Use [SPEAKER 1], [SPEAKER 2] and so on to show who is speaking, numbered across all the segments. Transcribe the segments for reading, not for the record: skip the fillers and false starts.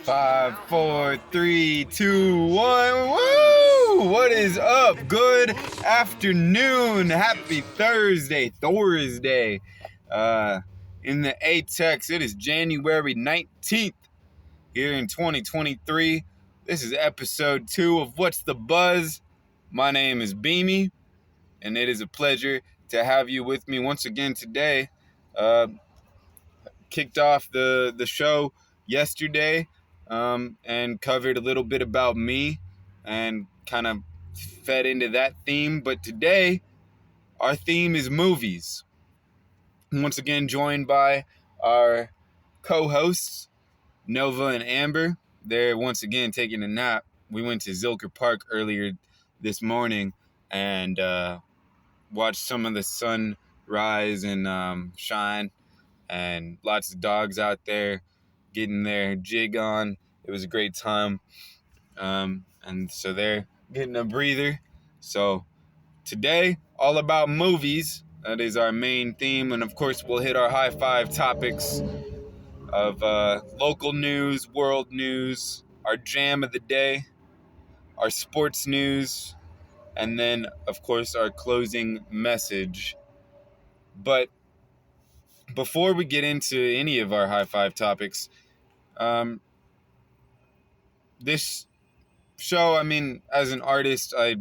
[SPEAKER 1] Five, four, three, two, one. Woo! What is up? Good afternoon. Happy Thursday. In the A-Tex, it is January 19th here in 2023. This is episode 2 of What's the Buzz? My name is Beamy, and it is a pleasure to have you with me once again today. Kicked off the show yesterday and covered a little bit about me and kind of fed into that theme. But today, our theme is movies. Once again, joined by our co-hosts, Nova and Amber. They're once again taking a nap. We went to Zilker Park earlier this morning and watched some of the sun rise and shine, and lots of dogs out there getting their jig on. It was a great time. And so they're getting a breather. So today, all about movies. That is our main theme. And of course, we'll hit our high five topics of local news, world news, our jam of the day, our sports news, and then, of course, our closing message. But before we get into any of our high five topics, this show, I mean, as an artist, I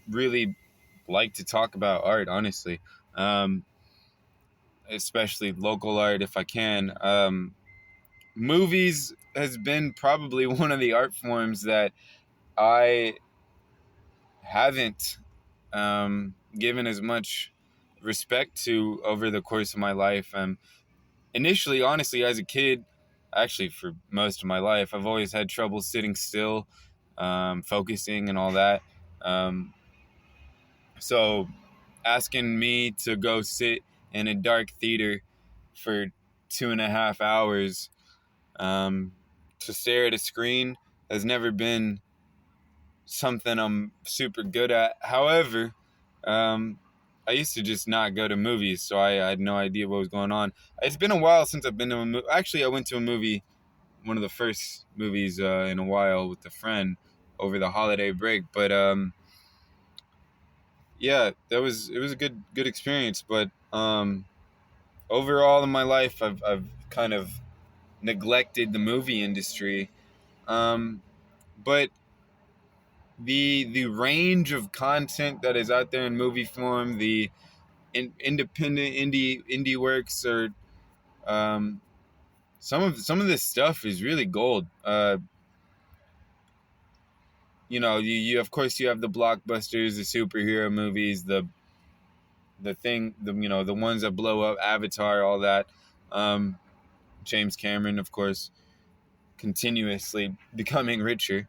[SPEAKER 1] really like to talk about art, honestly, especially local art if I can. Movies has been probably one of the art forms that I haven't given as much respect to over the course of my life. Initially, honestly, as a kid, actually for most of my life, I've always had trouble sitting still, focusing and all that. So asking me to go sit in a dark theater for 2.5 hours to stare at a screen has never been something I'm super good at. However, I used to just not go to movies, so I had no idea what was going on. It's been a while since I've been to a movie. Actually, I went to a movie, one of the first movies in a while with a friend over the holiday break. But yeah, it was a good experience. But overall in my life, I've kind of neglected the movie industry. But the range of content that is out there in movie form, the independent indie works, or some of this stuff is really gold. You of course you have the blockbusters, the superhero movies, the ones that blow up, Avatar, all that. James Cameron, of course, continuously becoming richer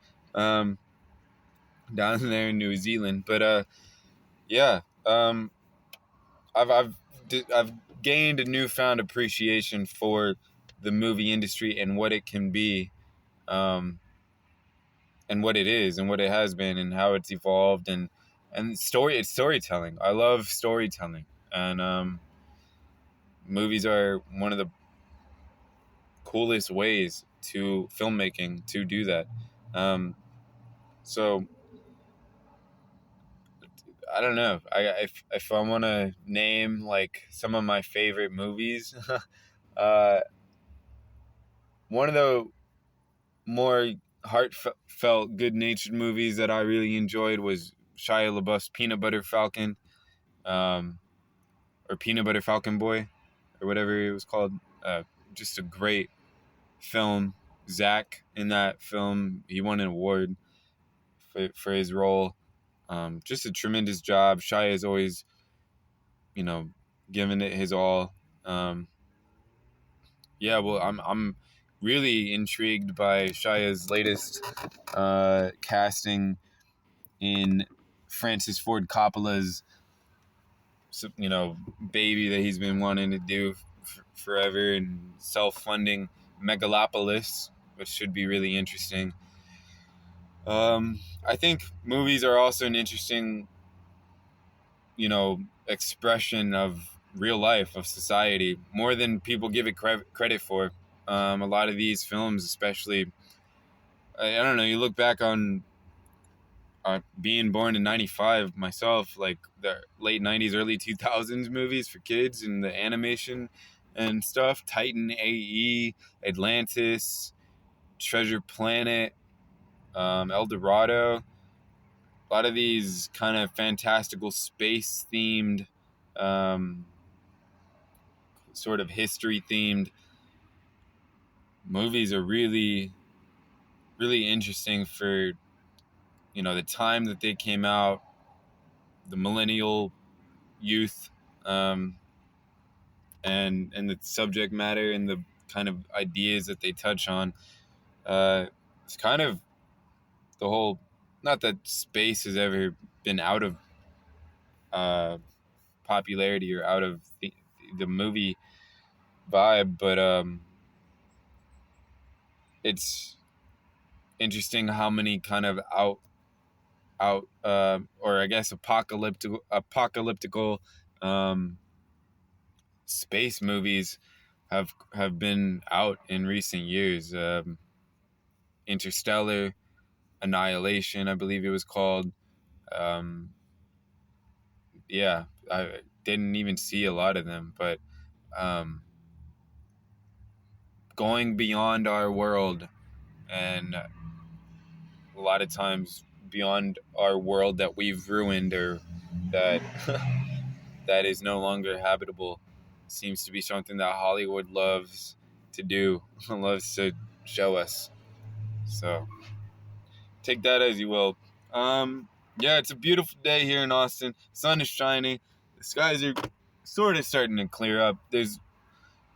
[SPEAKER 1] down there in New Zealand. But yeah, I've gained a newfound appreciation for the movie industry and what it can be, and what it is and what it has been and how it's evolved, and it's storytelling. I love storytelling, and movies are one of the coolest ways to filmmaking to do that. So I don't know. If I want to name like some of my favorite movies, one of the more heartfelt, good-natured movies that I really enjoyed was Shia LaBeouf's Peanut Butter Falcon, or Peanut Butter Falcon Boy, or whatever it was called. Just a great film. Zach in that film, he won an award for his role. Just a tremendous job. Shia is always, giving it his all. Yeah, well, I'm really intrigued by Shia's latest casting in Francis Ford Coppola's, baby that he's been wanting to do forever, and self-funding Megalopolis, which should be really interesting. I think movies are also an interesting, expression of real life, of society, more than people give it credit for. A lot of these films, especially, I don't know, you look back on being born in 95 myself, like the late 90s, early 2000s movies for kids and the animation and stuff. Titan AE, Atlantis, Treasure Planet, El Dorado. A lot of these kind of fantastical space themed, um, sort of history themed movies are really, really interesting for, the time that they came out, the millennial youth, um, and the subject matter and the kind of ideas that they touch on. It's kind of the whole, not that space has ever been out of uh, popularity or out of the movie vibe, but it's interesting how many kind of or I guess apocalyptical um, space movies have been out in recent years. Interstellar, Annihilation, I believe it was called. Um, yeah, I didn't even see a lot of them, but um, going beyond our world, and a lot of times beyond our world that we've ruined, or that that is no longer habitable, seems to be something that Hollywood loves to do, loves to show us. So take that as you will. Yeah, it's a beautiful day here in Austin. Sun is shining. The skies are sort of starting to clear up. There's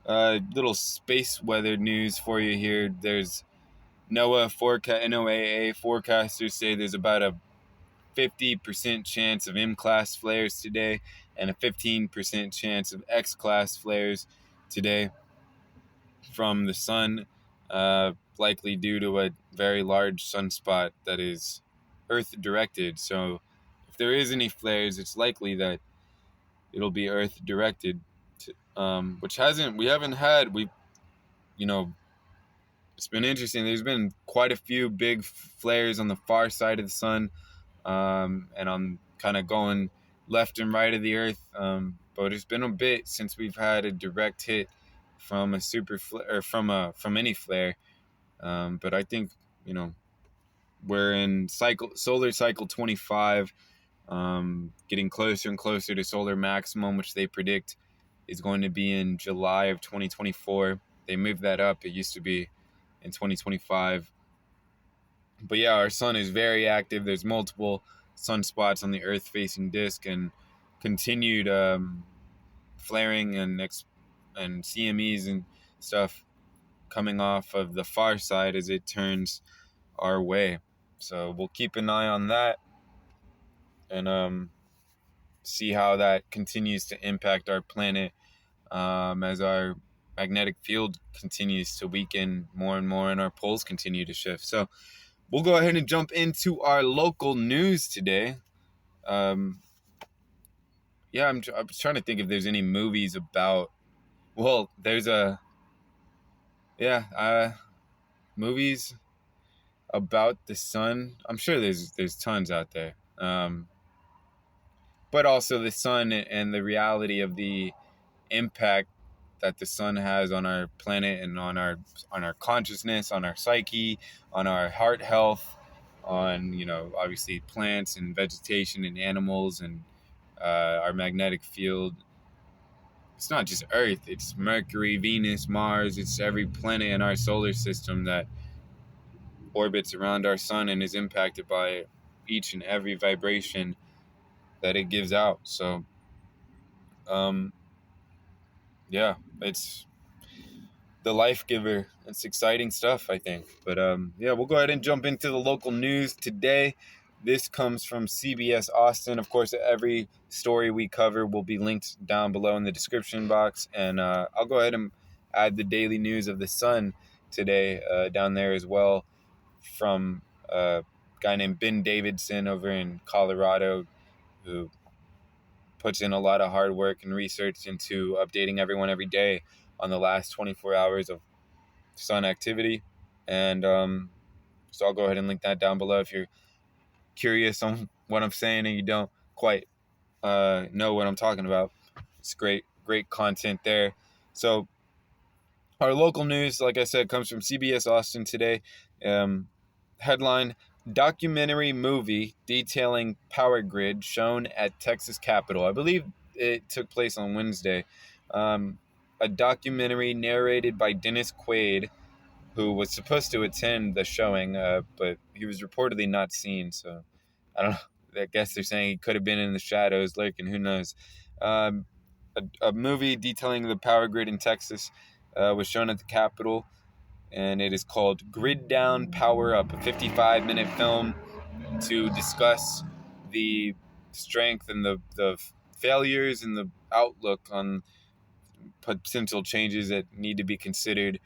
[SPEAKER 1] little space weather news for you here. There's NOAA forecasters say there's about a 50% chance of M-class flares today and a 15% chance of X-class flares today from the sun, likely due to a very large sunspot that is Earth directed. So if there is any flares, it's likely that it'll be Earth directed, which we haven't had. You know, it's been interesting. There's been quite a few big flares on the far side of the sun, and on kind of going left and right of the Earth. But it's been a bit since we've had a direct hit from a super flare, or from any flare. But I think, we're in solar cycle 25, getting closer and closer to solar maximum, which they predict is going to be in July of 2024. They moved that up. It used to be in 2025. But yeah, our sun is very active. There's multiple sunspots on the Earth-facing disk, and continued flaring and CMEs and stuff coming off of the far side as it turns our way. So we'll keep an eye on that, and see how that continues to impact our planet, as our magnetic field continues to weaken more and more and our poles continue to shift. So we'll go ahead and jump into our local news today. Yeah, I'm trying to think if there's any movies about. Well, there's movies about the sun. I'm sure there's tons out there. But also the sun and the reality of the impact that the sun has on our planet and on our consciousness, on our psyche, on our heart health, on obviously plants and vegetation and animals, and our magnetic field. It's not just Earth, it's Mercury, Venus, Mars. It's every planet in our solar system that orbits around our sun and is impacted by each and every vibration that it gives out. So yeah, it's the life giver. It's exciting stuff, I think. But yeah, we'll go ahead and jump into the local news today. This comes from CBS Austin. Of course, every story we cover will be linked down below in the description box. And I'll go ahead and add the daily news of the sun today down there as well, from a guy named Ben Davidson over in Colorado, who puts in a lot of hard work and research into updating everyone every day on the last 24 hours of sun activity. And so I'll go ahead and link that down below if you're curious on what I'm saying and you don't quite know what I'm talking about. It's great content there. So our local news, like I said, comes from CBS Austin today. Headline: Documentary movie detailing power grid shown at Texas Capitol. I believe it took place on Wednesday. A documentary narrated by Dennis Quaid, who was supposed to attend the showing, but he was reportedly not seen. So I don't know. I guess they're saying he could have been in the shadows lurking. Who knows? Um, a movie detailing the power grid in Texas was shown at the Capitol, and it is called Grid Down, Power Up, a 55-minute film to discuss the strength and the failures and the outlook on potential changes that need to be considered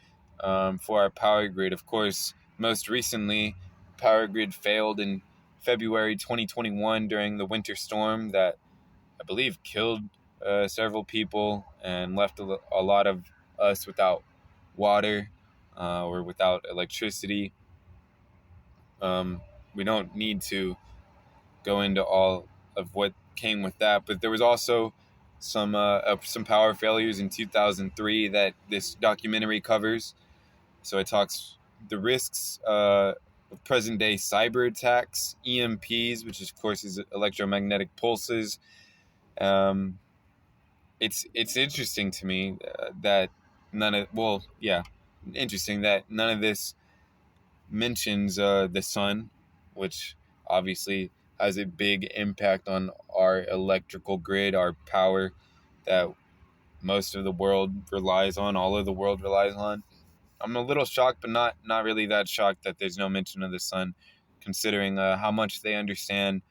[SPEAKER 1] for our power grid. Of course, most recently, power grid failed in February 2021 during the winter storm that I believe killed several people and left a lot of us without water or without electricity. We don't need to go into all of what came with that, but there was also some power failures in 2003 that this documentary covers. So it talks the risks of present day cyber attacks, EMPs, which of course is electromagnetic pulses. Um, it's interesting to me that interesting that none of this mentions the sun, which obviously has a big impact on our electrical grid, our power that most of the world relies on, all of the world relies on. I'm a little shocked, but not really that shocked that there's no mention of the sun, considering how much they understand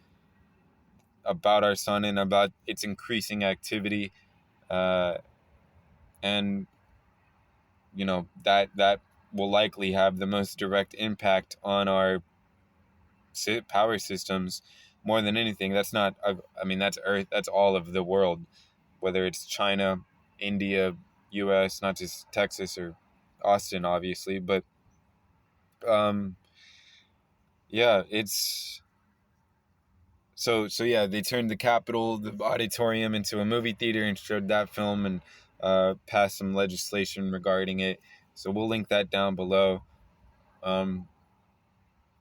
[SPEAKER 1] about our sun and about its increasing activity, uh, and that will likely have the most direct impact on our power systems more than anything. That's not, I mean, that's Earth, that's all of the world, whether it's China, India, US, not just Texas or Austin, obviously. But um, yeah, it's yeah, they turned the Capitol, the auditorium, into a movie theater and showed that film and passed some legislation regarding it. So we'll link that down below. Um,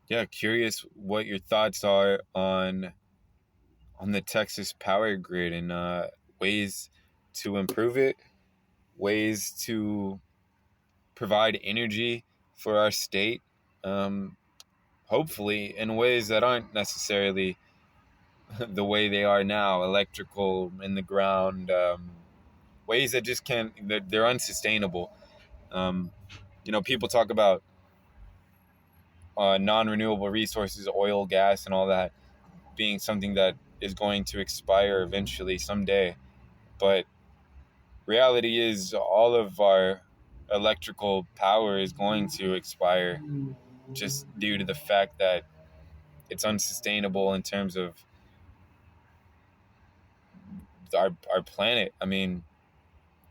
[SPEAKER 1] yeah, curious what your thoughts are on the Texas power grid and ways to improve it, ways to provide energy for our state, um, hopefully in ways that aren't necessarily the way they are now, electrical in the ground, ways that just can't, they're unsustainable. Um, people talk about non-renewable resources, oil, gas, and all that being something that is going to expire eventually someday. But reality is all of our electrical power is going to expire just due to the fact that it's unsustainable in terms of our planet. I mean,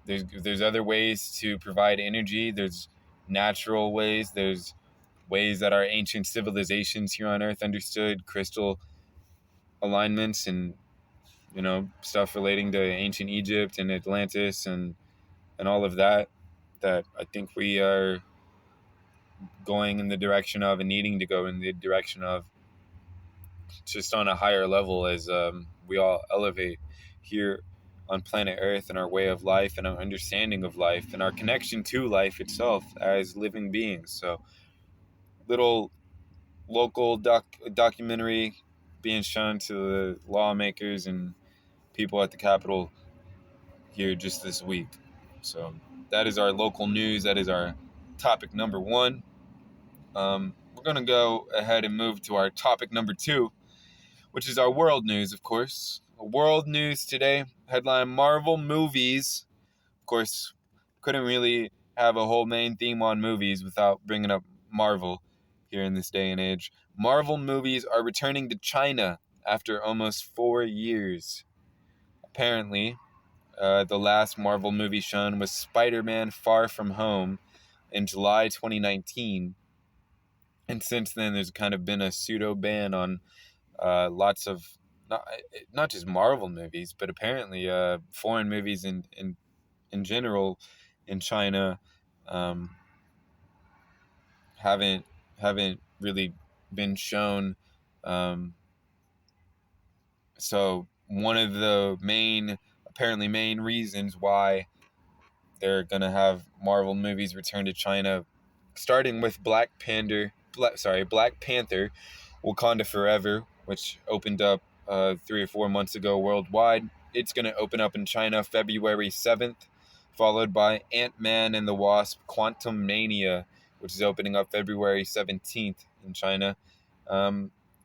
[SPEAKER 1] there's other ways to provide energy. There's natural ways. There's ways that our ancient civilizations here on Earth understood, crystal alignments and stuff relating to ancient Egypt and Atlantis and all of that I think we are going in the direction of and needing to go in the direction of, just on a higher level as we all elevate here on planet Earth and our way of life and our understanding of life and our connection to life itself as living beings. So little local documentary being shown to the lawmakers and people at the Capitol here just this week. So that is our local news. That is our topic number one. We're going to go ahead and move to our topic number two, which is our world news, of course. World news today, headline: Marvel movies. Of course, couldn't really have a whole main theme on movies without bringing up Marvel here in this day and age. Marvel movies are returning to China after almost 4 years. Apparently, the last Marvel movie shown was Spider-Man: Far From Home, in July 2019. And since then, there's kind of been a pseudo ban on lots of not just Marvel movies, but apparently foreign movies in general in China um, haven't really been shown. Um, so one of the main reasons why they're gonna have Marvel movies return to China, starting with Black Panther, Wakanda Forever, which opened up 3 or 4 months ago worldwide. It's gonna open up in China February 7th, followed by Ant-Man and the Wasp: Quantumania, which is opening up February 17th in China.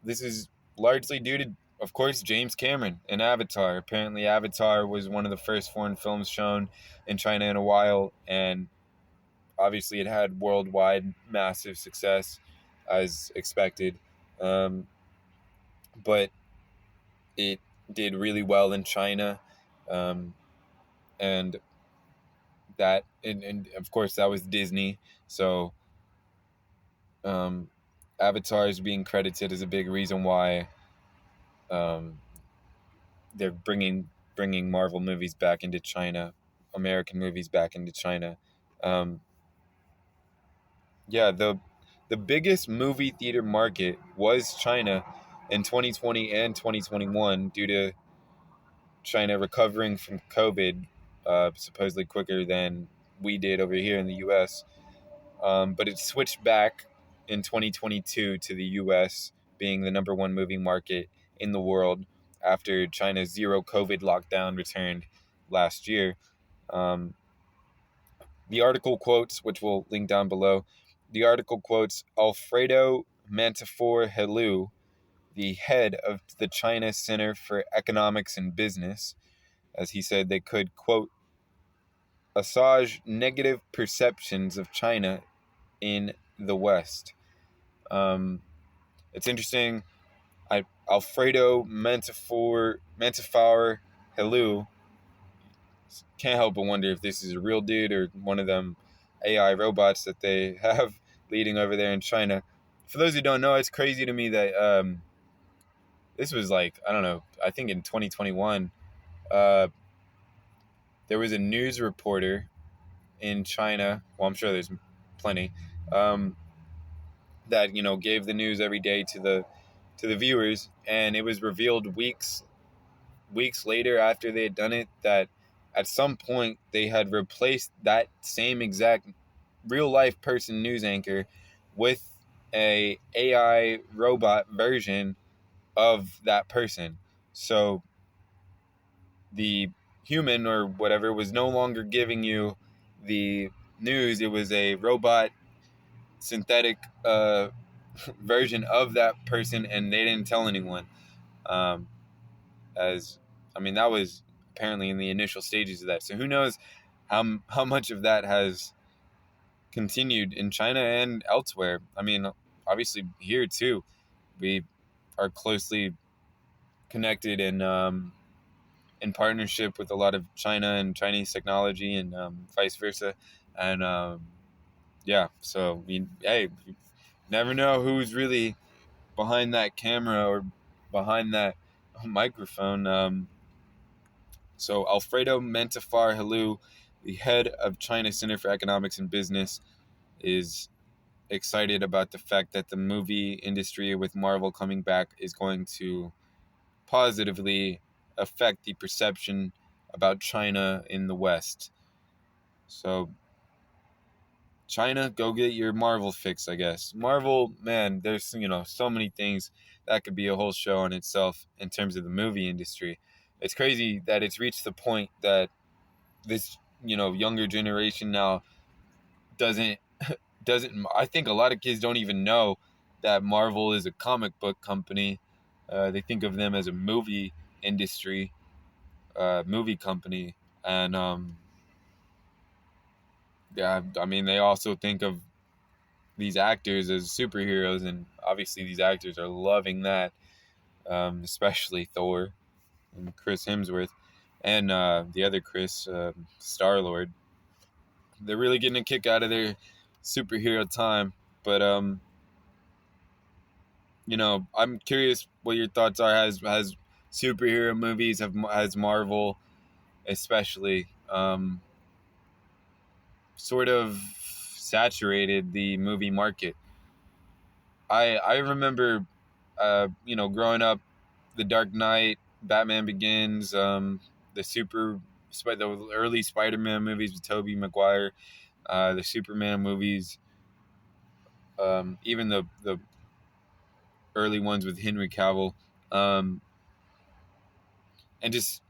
[SPEAKER 1] This is largely due to, of course, James Cameron and Avatar. Apparently, Avatar was one of the first foreign films shown in China in a while, and obviously it had worldwide massive success as expected. Um, but it did really well in China, um, and and of course that was Disney. So um, Avatar is being credited as a big reason why um, they're bringing Marvel movies back into China, American movies back into China. Um, yeah, the biggest movie theater market was China in 2020 and 2021 due to China recovering from COVID, supposedly quicker than we did over here in the U.S. But it switched back in 2022 to the U.S. being the number one movie market in the world after China's zero COVID lockdown returned last year. Um, the article quotes, which we'll link down below, the article quotes Alfredo Mantefor Helou, the head of the China Center for Economics and Business, as he said they could, quote, assuage negative perceptions of China in the West. It's interesting. Alfredo Mantefor Helou, can't help but wonder if this is a real dude or one of them AI robots that they have leading over there in China. For those who don't know, it's crazy to me that this was like, I don't know, I think in 2021, uh, there was a news reporter in China. Well, I'm sure there's plenty um, that gave the news every day to the viewers, and it was revealed weeks later after they had done it that at some point they had replaced that same exact real life person news anchor with a AI robot version of that person. So the human or whatever was no longer giving you the news. It was a robot synthetic version of that person, and they didn't tell anyone. Um, as I mean, that was apparently in the initial stages of that. So who knows how much of that has continued in China and elsewhere. I mean, obviously here too, we are closely connected in partnership with a lot of China and Chinese technology and vice versa. And yeah, so hey, you never know who's really behind that camera or behind that microphone. So Alfredo Mentafar Helou, the head of China Center for Economics and Business, is excited about the fact that the movie industry with Marvel coming back is going to positively affect the perception about China in the West. So China, go get your Marvel fix, I guess. Marvel, man, there's so many things that could be a whole show on itself in terms of the movie industry. It's crazy that it's reached the point that this younger generation now doesn't I think a lot of kids don't even know that Marvel is a comic book company. They think of them as a movie industry, movie company, and yeah, I mean they also think of these actors as superheroes, and obviously these actors are loving that, especially Thor and Chris Hemsworth, and the other Chris, Star Lord. They're really getting a kick out of their superhero time. But I'm curious what your thoughts are. Has superhero movies has Marvel especially sort of saturated the movie market? I remember growing up, The Dark Knight, Batman Begins, the early Spider-Man movies with Tobey Maguire, the Superman movies, even the early ones with Henry Cavill, um, and just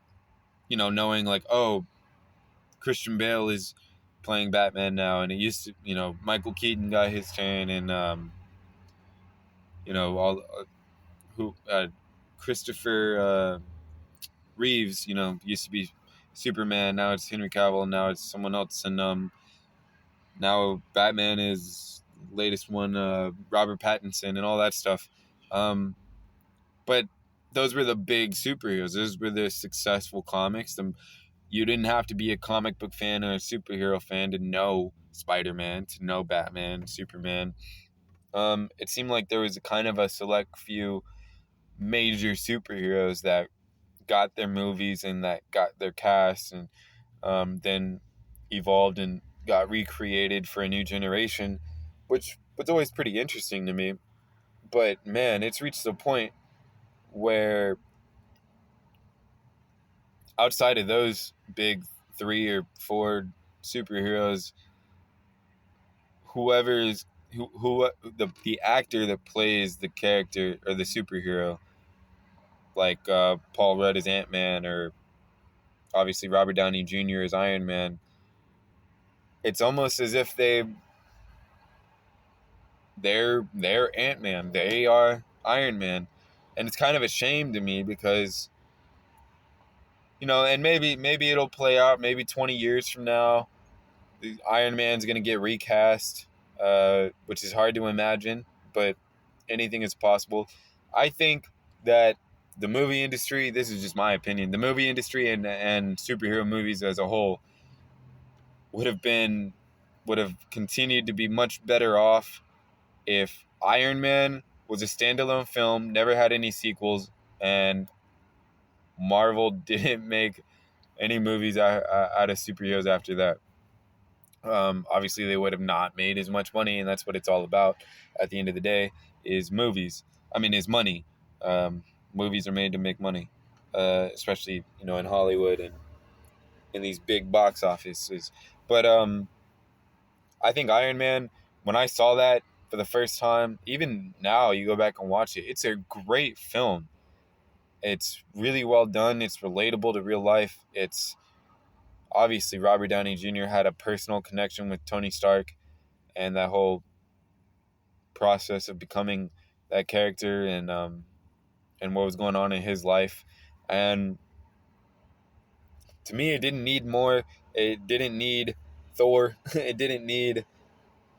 [SPEAKER 1] knowing like, oh, Christian Bale is playing Batman now, and it used to, Michael Keaton got his turn, and all who Christopher Reeves, used to be Superman. Now it's Henry Cavill. Now it's someone else, and now Batman is latest one, Robert Pattinson, and all that stuff. But those were the big superheroes. Those were the successful comics. You didn't have to be a comic book fan or a superhero fan to know Spider-Man, to know Batman, Superman. It seemed like there was a kind of a select few major superheroes that got their movies and that got their cast, and then evolved and got recreated for a new generation, which was always pretty interesting to me. But man, it's reached a point where outside of those big three or four superheroes, whoever is who the actor that plays the character or the superhero, like Paul Rudd as Ant-Man, or obviously Robert Downey Jr. as Iron Man, it's almost as if they're Ant-Man, they are Iron Man, and it's kind of a shame to me because and maybe it'll play out. Maybe 20 years from now, the Iron Man's gonna get recast, which is hard to imagine, but anything is possible. I think that the movie industry, this is just my opinion, the movie industry and superhero movies as a whole would have continued to be much better off if Iron Man was a standalone film, never had any sequels, and Marvel didn't make any movies out of superheroes after that. Obviously, they would have not made as much money, and that's what it's all about. At the end of the day, is movies. I mean, is money. Movies are made to make money, especially in Hollywood and in these big box offices. But I think Iron Man, when I saw that for the first time, even now you go back and watch it, it's a great film. It's really well done. It's relatable to real life. It's obviously Robert Downey Jr. had a personal connection with Tony Stark and that whole process of becoming that character, and what was going on in his life. And to me, it didn't need more. It didn't need Thor. It didn't need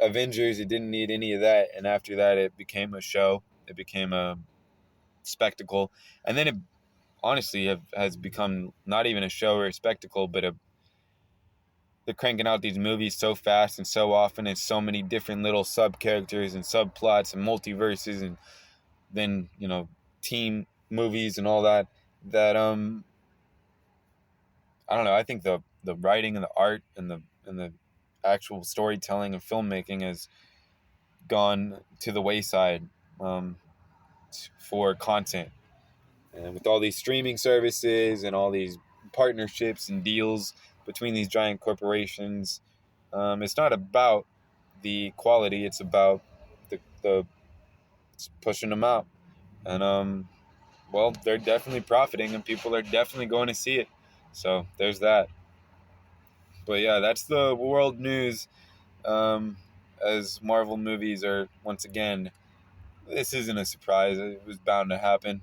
[SPEAKER 1] Avengers. It didn't need any of that. And after that, it became a show. It became a spectacle. And then it honestly has become not even a show or a spectacle, but they're cranking out these movies so fast and so often, and so many different little sub characters and subplots and multiverses, and then team movies and all that. That I don't know. I think the writing and the art and the actual storytelling and filmmaking has gone to the wayside, um, for content. And with all these streaming services and all these partnerships and deals between these giant corporations, it's not about the quality; it's about the it's pushing them out. And well, they're definitely profiting, and people are definitely going to see it. So there's that. But yeah, that's the world news. Um, as Marvel movies are once again, this isn't a surprise. It was bound to happen.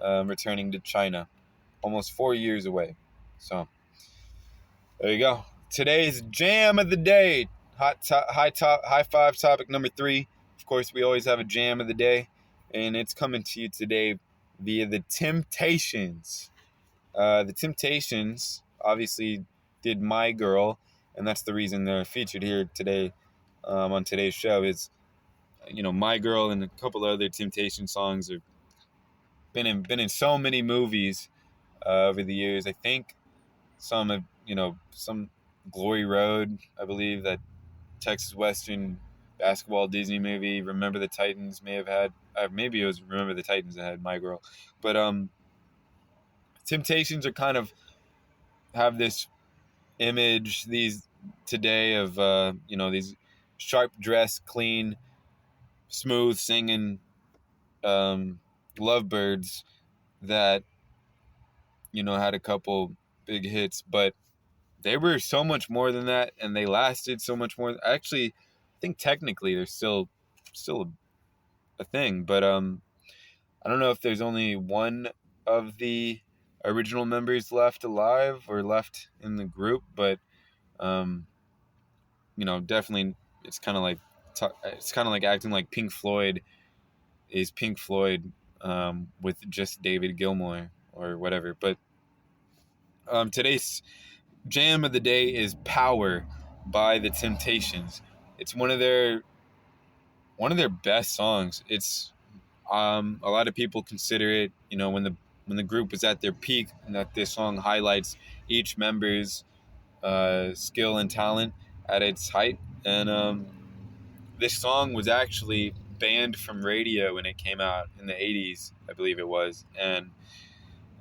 [SPEAKER 1] Returning to China, almost 4 years away. So there you go. Today's jam of the day. High five topic number 3. Of course, we always have a jam of the day, and it's coming to you today via the Temptations. The Temptations obviously did My Girl, and that's the reason they're featured here today on today's show is, My Girl and a couple other Temptation songs have been in so many movies over the years. I think some have, some Glory Road, I believe that Texas Western basketball Disney movie, Remember the Titans may have had, maybe it was Remember the Titans that had My Girl, but Temptations are kind of have this image these today of these sharp dressed, clean, smooth singing lovebirds that had a couple big hits, but they were so much more than that, and they lasted so much more. Actually, I think technically they're still a thing, but I don't know if there's only one of the original members left alive or left in the group, but um, definitely it's kind of like acting like Pink Floyd is Pink Floyd with just David Gilmour or whatever. But today's jam of the day is "Power" by the Temptations. It's one of their best songs. It's a lot of people consider it, when the group was at their peak, and that this song highlights each member's skill and talent at its height. And this song was actually banned from radio when it came out in the 80s, I believe it was. And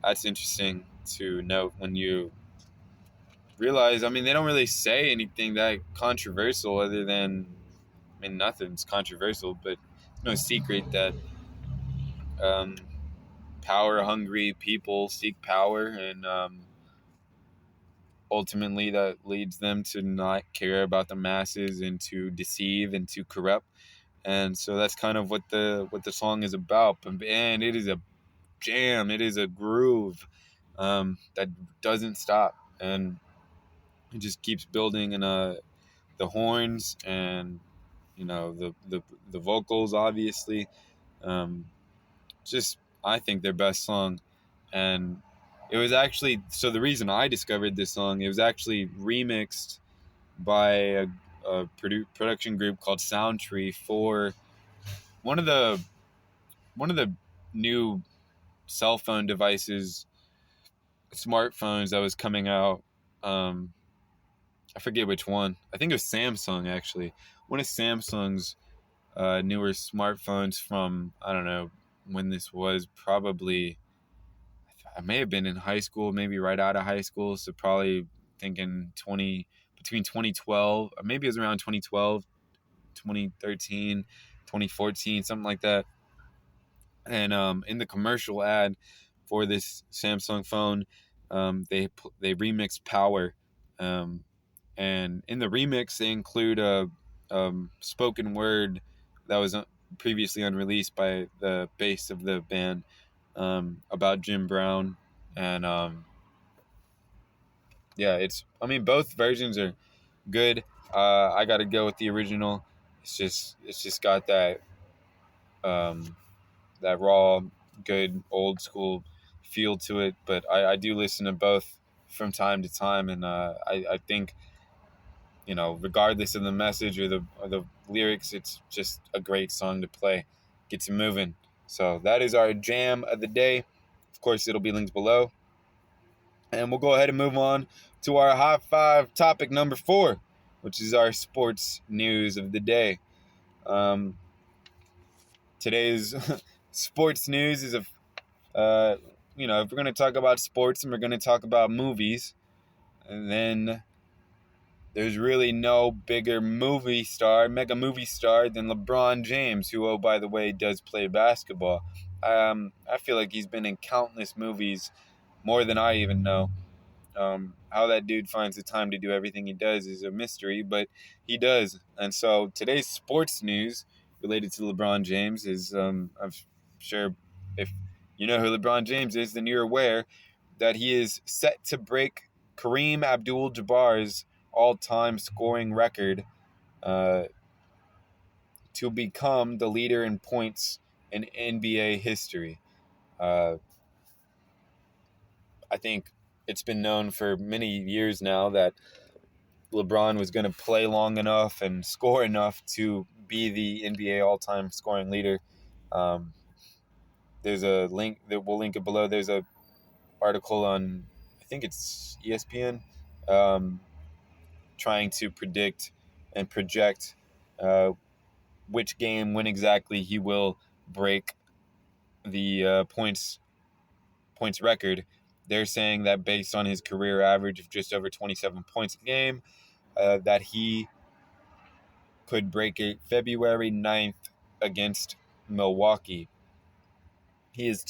[SPEAKER 1] that's interesting to note when you realize, I mean, they don't really say anything that controversial other than, I mean, nothing's controversial, but it's no secret that um, power hungry people seek power, and ultimately that leads them to not care about the masses and to deceive and to corrupt. And so that's kind of what the song is about. And it is a jam, it is a groove that doesn't stop, and it just keeps building. And the horns and the vocals, obviously, um, just, I think, their best song. And it was actually, so the reason I discovered this song, it was actually remixed by a production group called Soundtree for one of the one of the new cell phone devices, smartphones that was coming out. um I forget which one. I think it was Samsung, actually. One of Samsung's newer smartphones from, I don't know when this was. Probably, I may have been in high school, maybe right out of high school. So probably thinking between 2012, or maybe it was around 2012, 2013, 2014, something like that. And in the commercial ad for this Samsung phone, they remixed "Power," and in the remix they include a spoken word that was previously unreleased by the bass of the band, about Jim Brown. And yeah, I mean, both versions are good. I got to go with the original. It's just got um, that raw, good old school feel to it. But I do listen to both from time to time, and I think, regardless of the message or the lyrics, it's just a great song to play. Gets you moving. So that is our jam of the day. Of course, it'll be linked below. And we'll go ahead and move on to our hot five topic number 4, which is our sports news of the day. Today's sports news is if we're going to talk about sports and we're going to talk about movies, and then there's really no bigger mega movie star than LeBron James, who, oh, by the way, does play basketball. I feel like he's been in countless movies, more than I even know. How that dude finds the time to do everything he does is a mystery, but he does. And so today's sports news related to LeBron James is, I'm sure if you know who LeBron James is, then you're aware that he is set to break Kareem Abdul-Jabbar's all-time scoring record, uh, to become the leader in points in NBA history. Uh, I think it's been known for many years now that LeBron was going to play long enough and score enough to be the NBA all-time scoring leader. There's a link that we'll link it below. There's a article on, I think it's ESPN, trying to predict and project which game, when exactly he will break the points record. They're saying that based on his career average of just over 27 points a game, that he could break it February 9th against Milwaukee. He is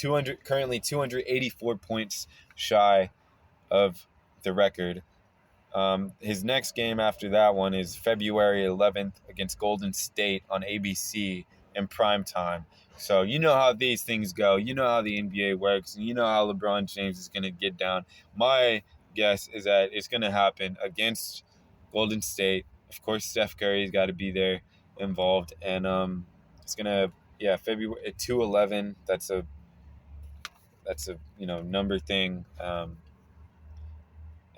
[SPEAKER 1] currently 284 points shy of the record. His next game after that one is February 11th against Golden State on ABC in prime time. So you know how these things go. You know how the NBA works. And you know how LeBron James is going to get down. My guess is that it's going to happen against Golden State. Of course, Steph Curry's got to be there involved. And it's going to, February 2/11. That's a number thing.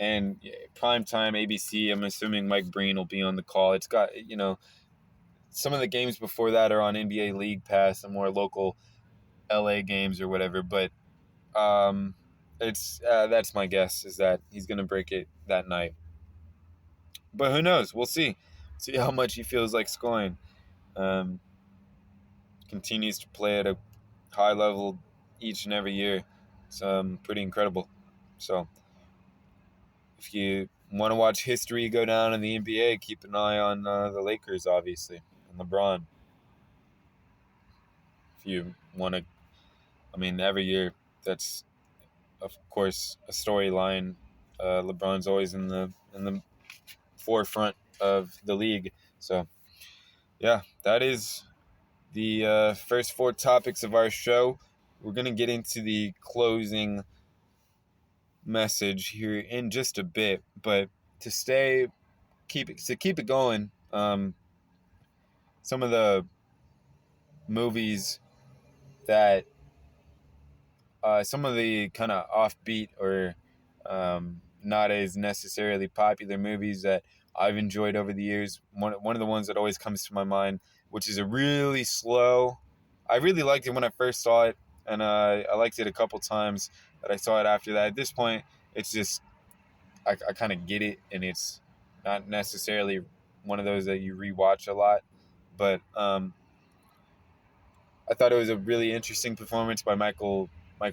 [SPEAKER 1] And primetime ABC, I'm assuming Mike Breen will be on the call. It's got, some of the games before that are on NBA League Pass, some more local LA games or whatever. But it's that's my guess, is that he's going to break it that night. But who knows? We'll see. See how much he feels like scoring. Continues to play at a high level each and every year. It's pretty incredible. So if you want to watch history go down in the NBA, keep an eye on the Lakers, obviously, and LeBron. If you want to, every year, that's, of course, a storyline. LeBron's always in the forefront of the league. So, yeah, that is the first 4 topics of our show. We're going to get into the closing message here in just a bit, but to keep it going, some of the movies that some of the kind of offbeat or not as necessarily popular movies that I've enjoyed over the years. One of the ones that always comes to my mind, which is a really slow. I really liked it when I first saw it, and I liked it a couple times that I saw it after that. At this point, it's just I kind of get it, and it's not necessarily one of those that you rewatch a lot, but I thought it was a really interesting performance by Michael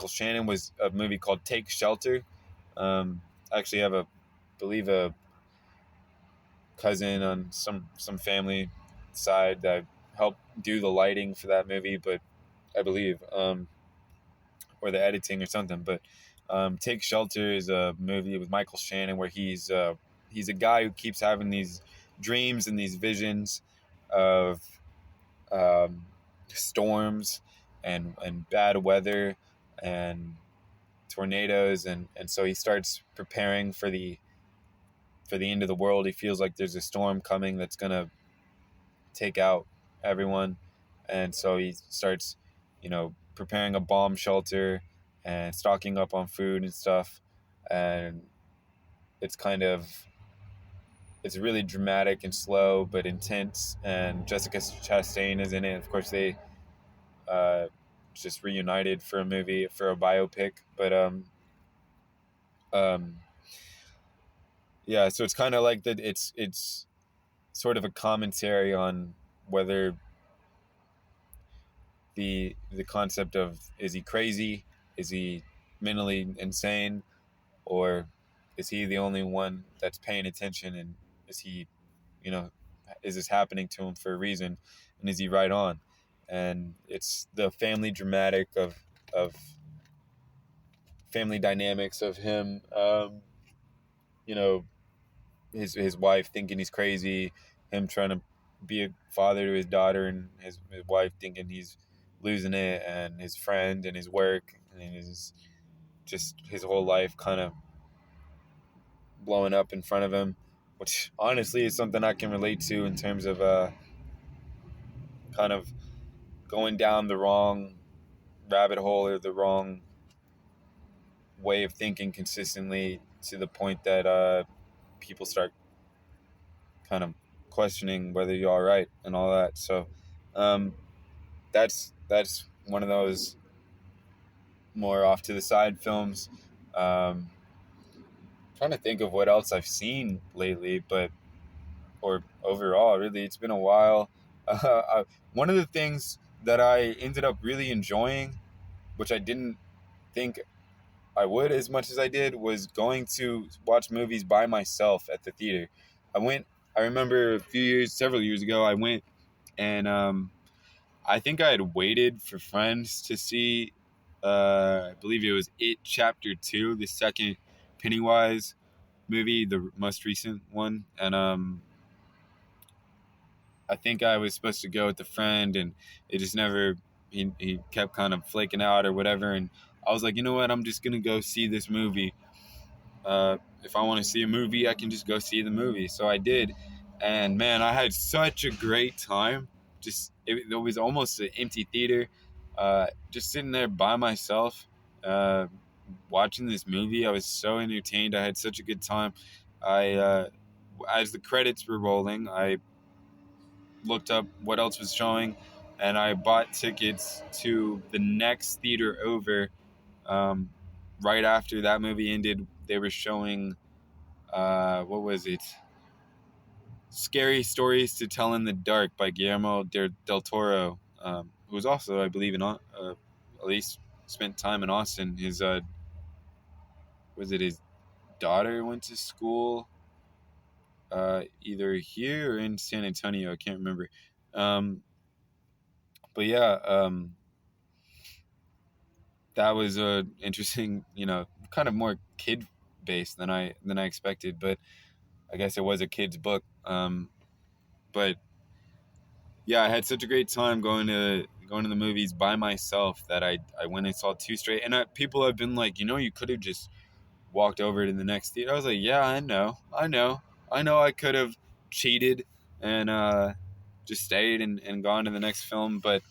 [SPEAKER 1] Shannon. Was a movie called Take Shelter. I actually have believe a cousin on some family side that helped do the lighting for that movie, but I believe or the editing or something. But Take Shelter is a movie with Michael Shannon where he's a guy who keeps having these dreams and these visions of storms and bad weather and tornadoes, and so he starts preparing for the end of the world. He feels like there's a storm coming that's gonna take out everyone, and so he starts preparing a bomb shelter and stocking up on food and stuff. And it's really dramatic and slow but intense, and Jessica Chastain is in it. Of course, they just reunited for a biopic, but yeah, so it's kind of like that. It's sort of a commentary on whether the concept of, is he crazy, is he mentally insane, or is he the only one that's paying attention, and is he, is this happening to him for a reason, and is he right on? And it's the family dramatic of family dynamics of him, his wife thinking he's crazy, him trying to be a father to his daughter, and his wife thinking he's losing it, and his friend and his work and his whole life kind of blowing up in front of him, which honestly is something I can relate to in terms of kind of going down the wrong rabbit hole or the wrong way of thinking consistently, to the point that people start kind of questioning whether you're all right and all that. So um, that's one of those more off to the side films. Trying to think of what else I've seen lately, but or overall, really, it's been a while. One of the things that I ended up really enjoying, which I didn't think I would as much as I did, was going to watch movies by myself at the theater. I remember several years ago, I went and I think I had waited for friends to see, I believe it was It Chapter 2, the second Pennywise movie, the most recent one. And I think I was supposed to go with a friend, and it just never, he kept kind of flaking out or whatever. And I was like, you know what, I'm just going to go see this movie. If I want to see a movie, I can just go see the movie. So I did. And man, I had such a great time. It was almost an empty theater. Just sitting there by myself, uh, watching this movie. I was so entertained. I had such a good time. As the credits were rolling, I looked up what else was showing, and I bought tickets to the next theater over. Um, right after that movie ended, they were showing, what was it? Scary Stories to Tell in the Dark by Guillermo del Toro, who was also, I believe, at least spent time in Austin. His daughter went to school, either here or in San Antonio. I can't remember. But yeah, that was a interesting, kind of more kid based than I expected. But I guess it was a kid's book. But yeah, I had such a great time going to the movies by myself that I went and saw two straight. And people have been like, you could have just walked over to the next theater. I was like, yeah, I know, I could have cheated and just stayed and gone to the next film. But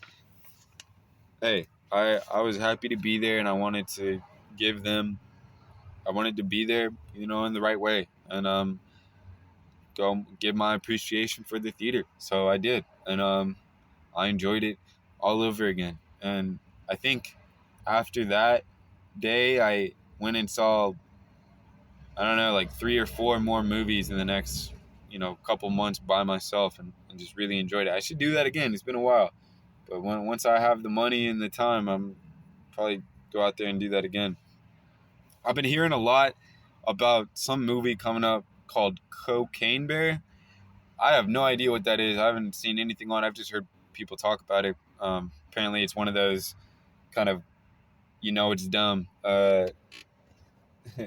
[SPEAKER 1] hey, I was happy to be there, and I wanted to give them. I wanted to be there, in the right way, and go give my appreciation for the theater. So I did, and I enjoyed it all over again. And I think after that day, I went and saw, I don't know, like 3 or 4 more movies in the next, couple months by myself, and just really enjoyed it. I should do that again. It's been a while, but once I have the money and the time, I'm probably go out there and do that again. I've been hearing a lot about some movie coming up called Cocaine Bear. I have no idea what that is. I haven't seen anything on it. I've just heard people talk about it. Apparently, it's one of those kind of, it's dumb.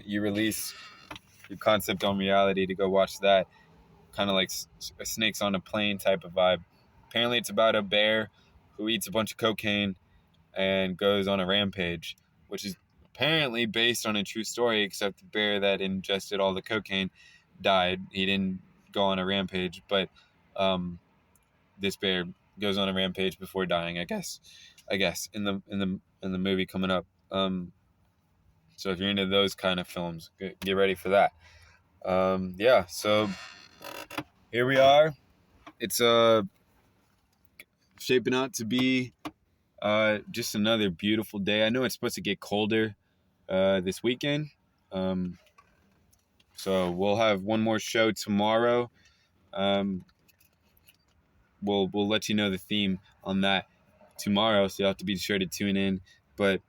[SPEAKER 1] You release your concept on reality to go watch that, kind of like a snakes on a plane type of vibe. Apparently, it's about a bear who eats a bunch of cocaine and goes on a rampage, which is apparently based on a true story, except the bear that ingested all the cocaine died. He didn't go on a rampage, but this bear goes on a rampage before dying, I guess in the movie coming up. So if you're into those kind of films, get ready for that. Yeah, so here we are. It's shaping out to be just another beautiful day. I know it's supposed to get colder this weekend. So we'll have one more show tomorrow. Um, we'll let you know the theme on that tomorrow, so you'll have to be sure to tune in. But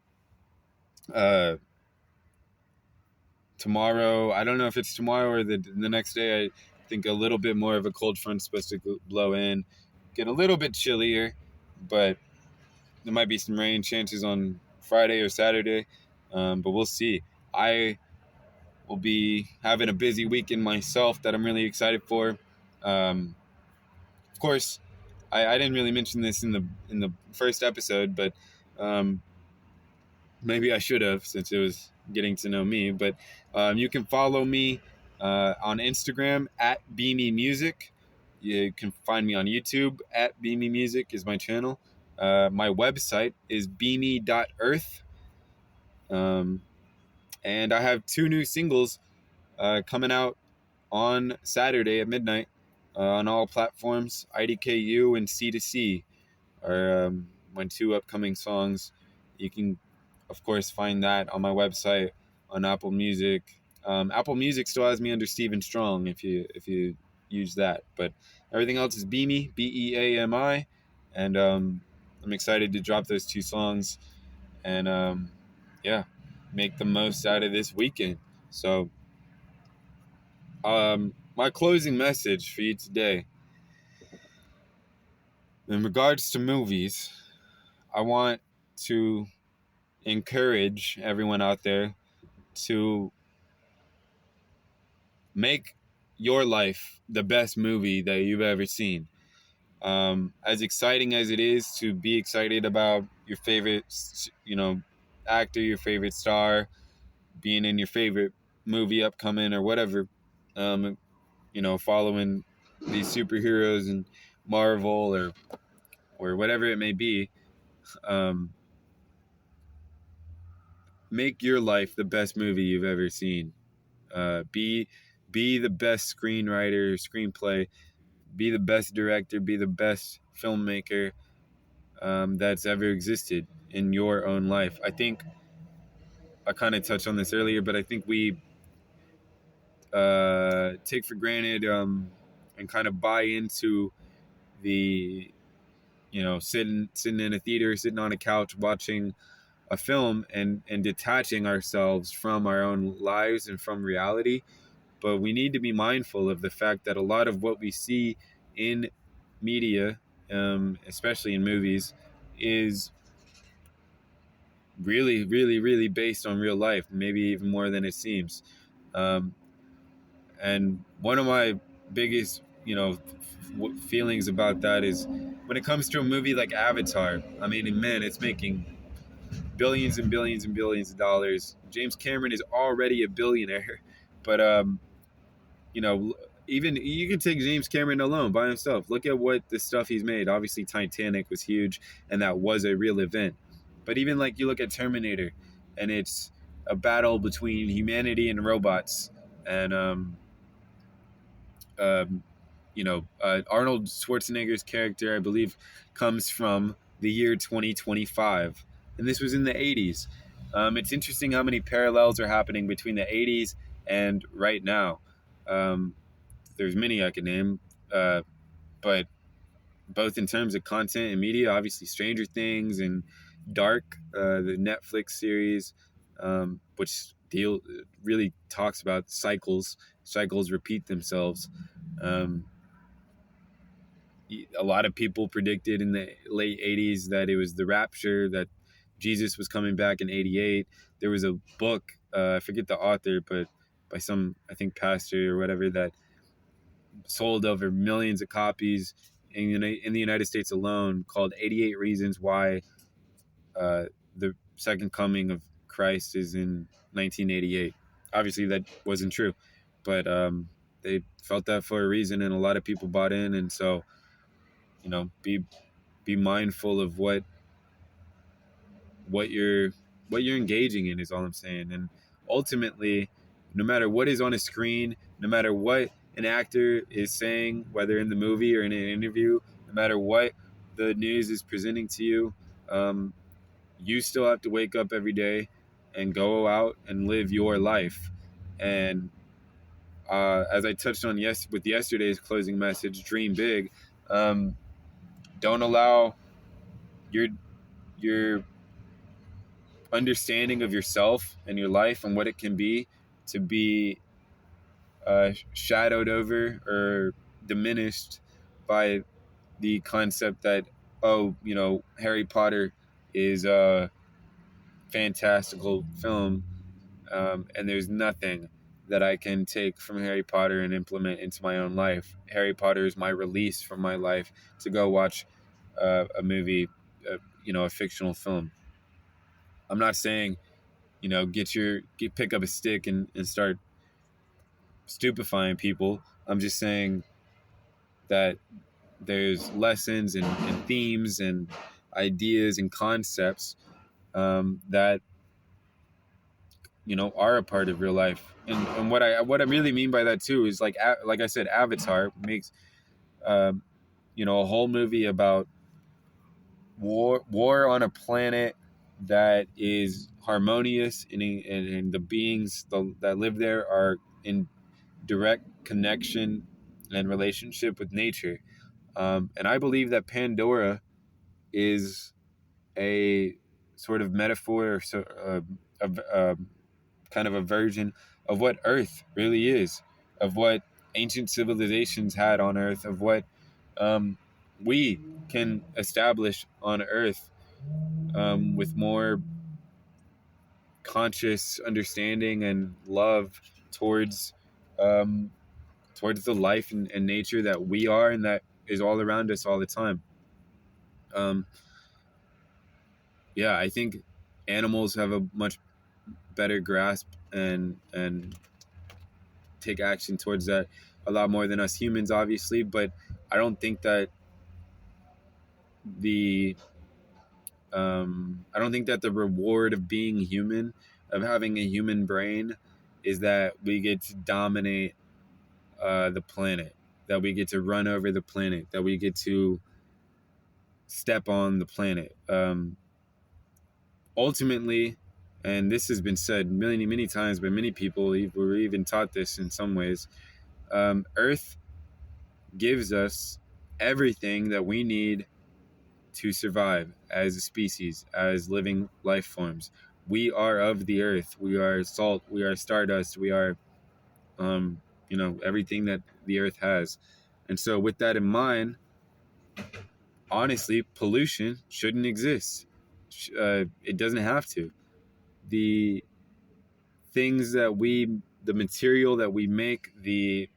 [SPEAKER 1] tomorrow, I don't know if it's tomorrow or the next day. I think a little bit more of a cold front's supposed to blow in, get a little bit chillier, but there might be some rain chances on Friday or Saturday. But we'll see. I will be having a busy weekend myself that I'm really excited for. Of course, I didn't really mention this in the first episode, but maybe I should have, since it was getting to know me. But you can follow me on Instagram at Beamy Music. You can find me on YouTube at Beamy Music is my channel. My website is beamy.earth. And I have 2 new singles coming out on Saturday at midnight. on all platforms. IDKU and C2C are my two upcoming songs. You can, of course, find that on my website, on Apple Music. Apple Music still has me under Steven Strong if you use that, but everything else is Beamy, Beami, and I'm excited to drop those two songs and yeah, make the most out of this weekend. So, my closing message for you today, in regards to movies, I want to encourage everyone out there to make your life the best movie that you've ever seen. As exciting as it is to be excited about your favorite, actor, your favorite star, being in your favorite movie upcoming or whatever, following these superheroes and Marvel or whatever it may be, um, make your life the best movie you've ever seen. Be the best screenwriter, screenplay. Be the best director. Be the best filmmaker that's ever existed in your own life. I think I kind of touched on this earlier, but I think we take for granted and kind of buy into the sitting in a theater, sitting on a couch, watching a film and detaching ourselves from our own lives and from reality. But we need to be mindful of the fact that a lot of what we see in media, especially in movies, is really, really, really based on real life, maybe even more than it seems. Um, and one of my biggest, feelings about that is when it comes to a movie like Avatar. I mean, man, it's making billions and billions and billions of dollars. James Cameron is already a billionaire, but you know, even you can take James Cameron alone by himself. Look at what the stuff he's made. Obviously, Titanic was huge, and that was a real event. But even like you look at Terminator, and it's a battle between humanity and robots, and Arnold Schwarzenegger's character, I believe, comes from the year 2025, and this was in the 80s. It's interesting how many parallels are happening between the 80s and right now. Um, there's many I could name, but both in terms of content and media, obviously Stranger Things and Dark, the Netflix series, which really talks about cycles. Cycles repeat themselves. Um, a lot of people predicted in the late 80s that it was the rapture, that Jesus was coming back in 88. There was a book, I forget the author, but by some, I think, pastor or whatever, that sold over millions of copies in the United States alone, called 88 Reasons Why the Second Coming of Christ is in 1988. Obviously, that wasn't true, but they felt that for a reason, and a lot of people bought in. And so, be mindful of what you're engaging in is all I'm saying. And ultimately, no matter what is on a screen, no matter what an actor is saying, whether in the movie or in an interview, no matter what the news is presenting to you, you still have to wake up every day and go out and live your life. And as I touched on with yesterday's closing message, dream big. Don't allow your understanding of yourself and your life and what it can be to be shadowed over or diminished by the concept that, Harry Potter is a fantastical film, and there's nothing that I can take from Harry Potter and implement into my own life. Harry Potter is my release from my life to go watch a movie, a fictional film. I'm not saying, pick up a stick and start stupefying people. I'm just saying that there's lessons and themes and ideas and concepts that are a part of real life. And what I really mean by that too is like I said, Avatar makes um, a whole movie about war on a planet that is harmonious, and the beings that live there are in direct connection and relationship with nature. And I believe that Pandora is a sort of metaphor, or a kind of a version of what Earth really is, of what ancient civilizations had on Earth, of what um, we can establish on Earth, with more conscious understanding and love towards um, towards the life and nature that we are and that is all around us all the time. Um, yeah, I think animals have a much better grasp and take action towards that a lot more than us humans, obviously. But I don't think that the I don't think that the reward of being human, of having a human brain, is that we get to dominate the planet, that we get to run over the planet, that we get to step on the planet. Ultimately, and this has been said many, many times by many people, we're even taught this in some ways. Earth gives us everything that we need to survive as a species, as living life forms. We are of the earth. We are salt. We are stardust. We are, everything that the earth has. And so, with that in mind, honestly, pollution shouldn't exist. It doesn't have to. The things that the material that we make, you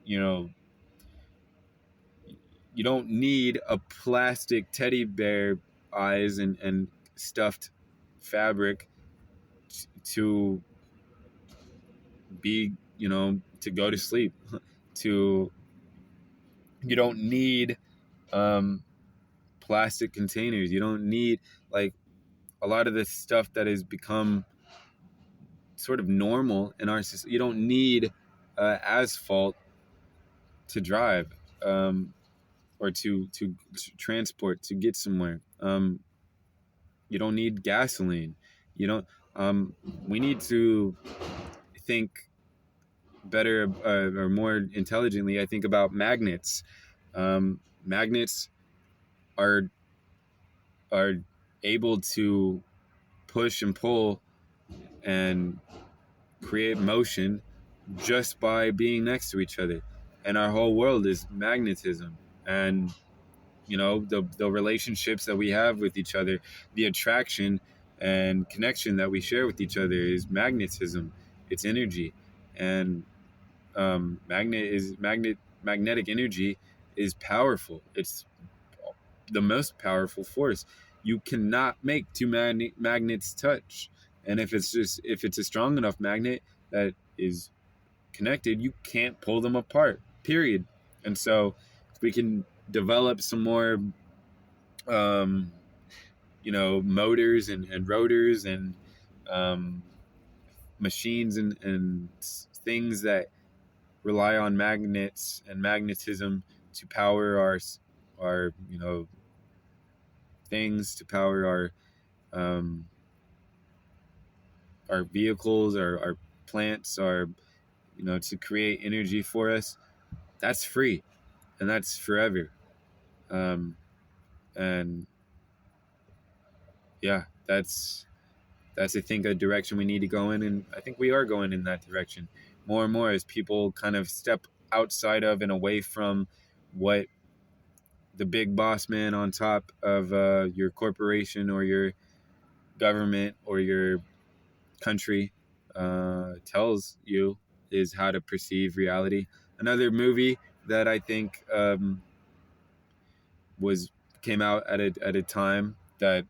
[SPEAKER 1] know, you don't need a plastic teddy bear eyes and stuffed fabric to be, to go to sleep. to You don't need um, plastic containers. You don't need, like, a lot of this stuff that has become sort of normal in our society. You don't need asphalt to drive, or to transport, to get somewhere. You don't need gasoline. You don't. We need to think better, or more intelligently. I think about magnets. Magnets are are able to push and pull and create motion just by being next to each other, and our whole world is magnetism. And the relationships that we have with each other, the attraction and connection that we share with each other is magnetism. It's energy. And magnetic energy is powerful. It's the most powerful force. You cannot make two magnets touch. And if it's a strong enough magnet that is connected, you can't pull them apart, period. And so if we can develop some more um, motors and rotors and um, machines and things that rely on magnets and magnetism to power our things, to power um, our vehicles, our plants, our to create energy for us. That's free, and that's forever. Um, and yeah, that's I think a direction we need to go in, and I think we are going in that direction more and more as people kind of step outside of and away from what the big boss man on top of your corporation or your government or your country tells you is how to perceive reality. Another movie that I think was came out at a time that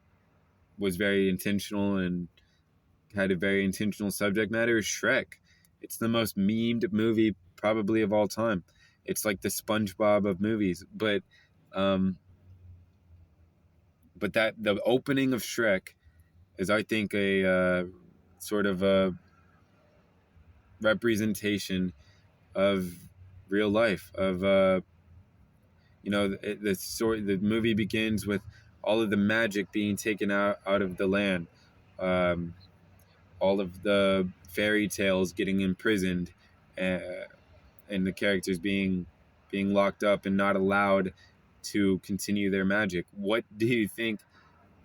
[SPEAKER 1] was very intentional and had a very intentional subject matter is Shrek. It's the most memed movie probably of all time. It's like the SpongeBob of movies, um, but that the opening of Shrek is, I think, a sort of a representation of real life, of the movie begins with all of the magic being taken out of the land, um, all of the fairy tales getting imprisoned, uh, and the characters being locked up and not allowed to continue their magic. What do you think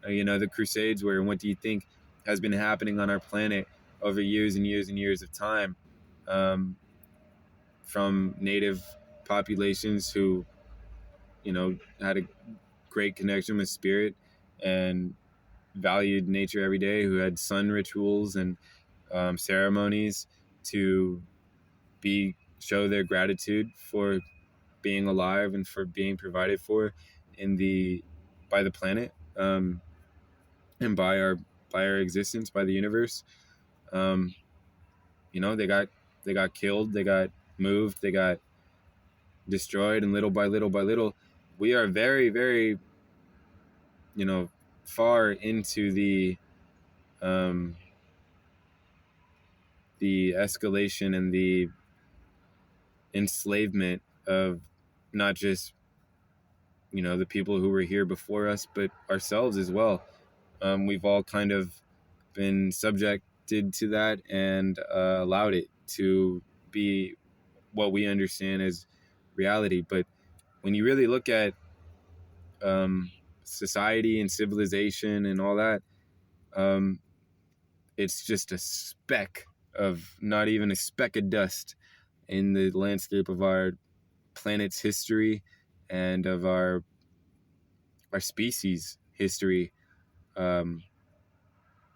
[SPEAKER 1] the Crusades were, and what do you think has been happening on our planet over years and years and years of time, um, from native populations who had a great connection with spirit and valued nature every day, who had sun rituals and ceremonies to show their gratitude for being alive and for being provided for by the planet, and by our existence, by the universe. um, they got killed, they got moved, they got destroyed, and little by little we are very, very far into the escalation and the enslavement of not just the people who were here before us, but ourselves as well. We've all kind of been subjected to that and allowed it to be what we understand as reality. But when you really look at society and civilization and all that, um, it's just a speck not even a speck of dust in the landscape of our planet's history and of our species history, um,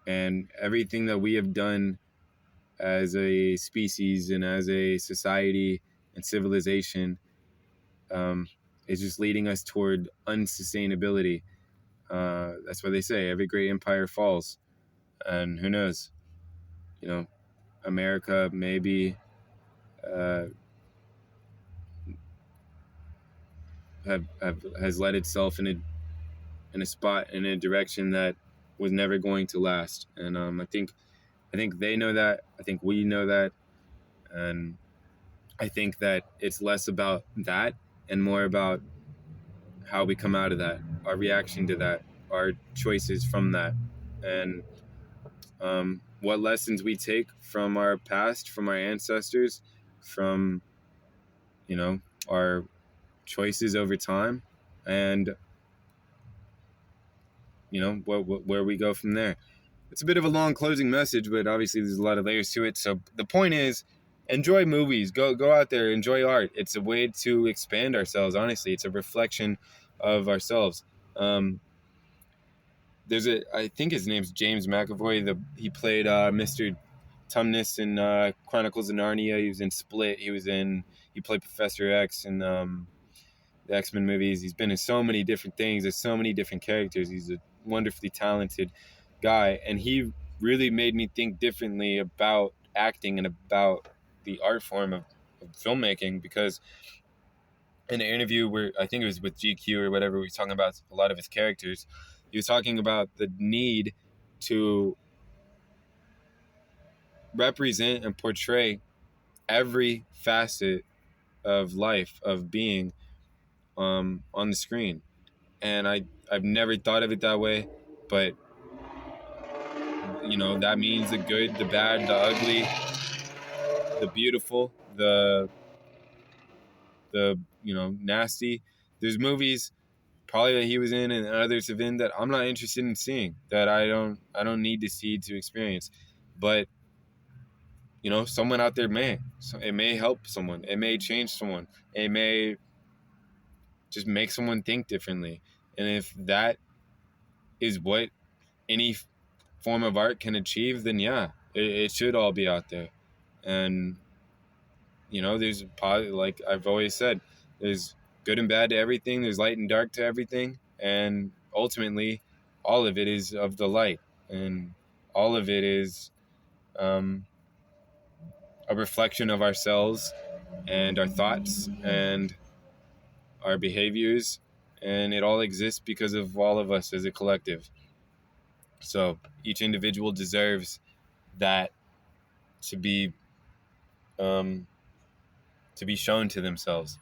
[SPEAKER 1] and everything that we have done as a species and as a society and civilization, is just leading us toward unsustainability. That's why they say every great empire falls, and who knows, America maybe uh, has led itself in a spot, in a direction that was never going to last. And I think they know that. I think we know that, and I think that it's less about that and more about how we come out of that, our reaction to that, our choices from that, and what lessons we take from our past, from our ancestors, from our choices over time, and where we go from there. It's a bit of a long closing message, but obviously there's a lot of layers to it. So the point is, enjoy movies. Go out there, enjoy art. It's a way to expand ourselves. Honestly, it's a reflection of ourselves. I think his name's James McAvoy. He played Mr. Tumnus in Chronicles of Narnia. He was in Split. He played Professor X in the X-Men movies. He's been in so many different things. There's so many different characters. He's a wonderfully talented guy, and he really made me think differently about acting and about the art form of filmmaking, because in an interview where I think it was with GQ or whatever, we were talking about a lot of his characters. He was talking about the need to represent and portray every facet of life, of being, on the screen. And I've never thought of it that way, but that means the good, the bad, the ugly, the beautiful, the nasty. There's movies probably that he was in and others have been that I'm not interested in seeing, that I don't need to see to experience. But someone out there may. So it may help someone. It may change someone. It may just make someone think differently. And if that is what any form of art can achieve, then yeah, it should all be out there. And there's like I've always said, there's good and bad to everything. There's light and dark to everything, and ultimately, all of it is of the light, and all of it is a reflection of ourselves and our thoughts and our behaviors, and it all exists because of all of us as a collective. So each individual deserves that to be shown to themselves,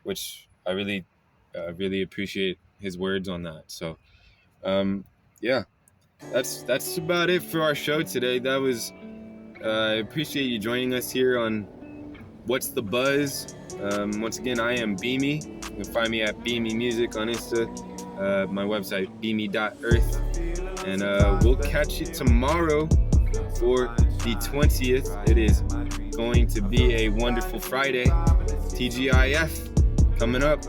[SPEAKER 1] which I really really appreciate his words on that. So, yeah, that's about it for our show today. That was I appreciate you joining us here on What's the Buzz. Once again, I am Beamy. You can find me at Beamy Music on Insta. My website, beamy.earth. And we'll catch you tomorrow for the 20th. It is going to be a wonderful Friday. TGIF coming up.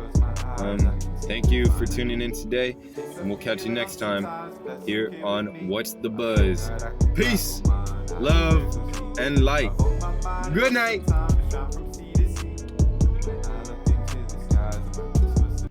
[SPEAKER 1] Thank you for tuning in today, and we'll catch you next time here on What's the Buzz. Peace, love, and light. Good night.